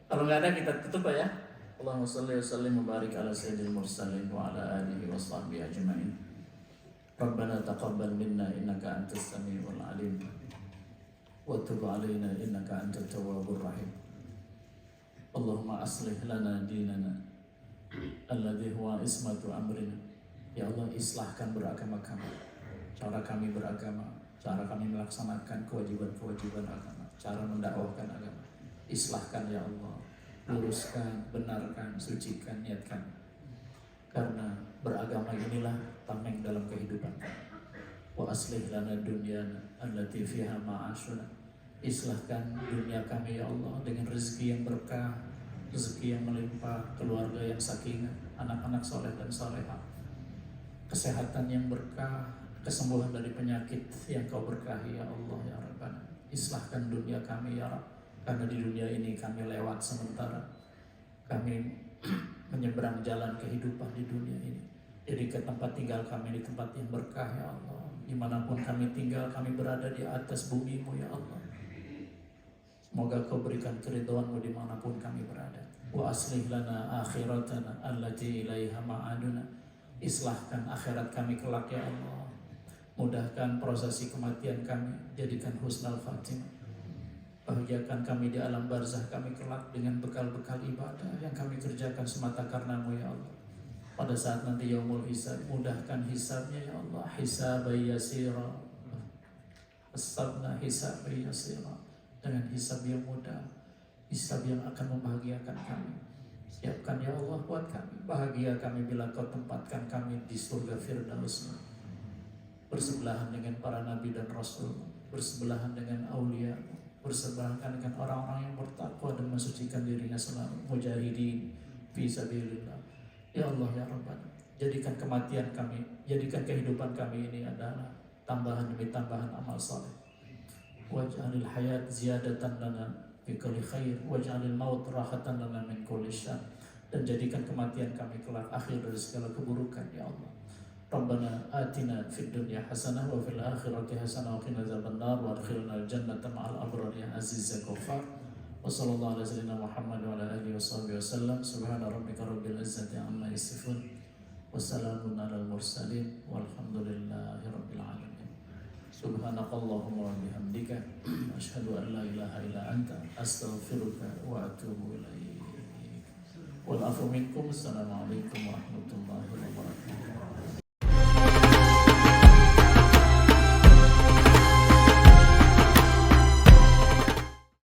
Kalau nggak ada kita tutup Pak ya. Allahumma shalli wa sallim wa barik ala sayyidil mursalin wa ala alihi wa sahbihi ajma'in. Rabbana taqabbal minna innaka antas samiul alim. Wa tub alaina innaka antat tawwabur rahim. Allahumma aslih lana dinana alladhi huwa ismatu amrina. Ya Allah, islahkan beragama kami. Cara kami beragama, cara kami melaksanakan kewajiban-kewajiban agama, cara mendakwahkan agama. Islahkan ya Allah, luruskan, benarkan, sucikan niat kami. Karena beragama inilah tameng dalam kehidupan kami. Wa aslih lana dunyana allati fiha ma'ashuna. Islahkan dunia kami ya Allah dengan rezeki yang berkah, rezeki yang melimpah, keluarga yang sakinah, anak-anak soleh dan solehah, kesehatan yang berkah, kesembuhan dari penyakit yang Kau berkahi ya Allah ya Rabbana. Islahkan dunia kami ya Rabb. Karena di dunia ini kami lewat sementara, kami menyeberang jalan kehidupan di dunia ini. Jadi ke tempat tinggal kami di tempat yang berkah ya Allah. Dimanapun kami tinggal, kami berada di atas bumi-Mu ya Allah. Semoga Kau berikan keridhaan-Mu dimanapun kami berada. Wa aslih lana akhiratana allati ilaiha ma'aduna. Islahkan akhirat kami kelak ya Allah. Mudahkan prosesi kematian kami, jadikan husnul khatimah. Bahagiakan kami di alam barzah kami kelak dengan bekal-bekal ibadah yang kami kerjakan semata karena-Mu ya Allah. Pada saat nanti yaumul hisab, mudahkan hisabnya ya Allah. Hisabai yasira, asabna hisabai yasira, dengan hisab yang mudah, hisab yang akan membahagiakan kami. Siapkan ya Allah buat kami, bahagia kami bila Kau tempatkan kami di surga Firdaus, bersebelahan dengan para nabi dan rasul, bersebelahan dengan aulia, bersebelahan dengan orang-orang yang bertakwa dan mensucikan dirinya selalu, mujahidin fi sabilillah. Ya Allah ya Rabbana, jadikan kematian kami, jadikan kehidupan kami ini adalah tambahan demi tambahan amal saleh. Waj'alil hayat ziyadatan lana fi kulli khair, waj'alil maut rahatan lana min kulli syarr. Dan jadikan kematian kami kelak akhir dari segala keburukan ya Allah. Rabbana atina fid dunya hasanah wa fil akhirati hasanah wa qina adzabannar wa adkhilna al-jannata ma'al abrar ya aziz ya ghaffar. Wa sallallahu ala sayyidina Muhammad wa ala alihi wa sahbihi wasallam. Subhana rabbika rabbil izzati amma yasifun. Wassalamun alal mursalin walhamdulillahi rabbil alamin. Subhanakallahumma wa bihamdika asyhadu an la ilaha illa anta astaghfiruka wa atubu ilaik. Wal afu minkum. Assalamualaikum warahmatullahi wabarakatuh.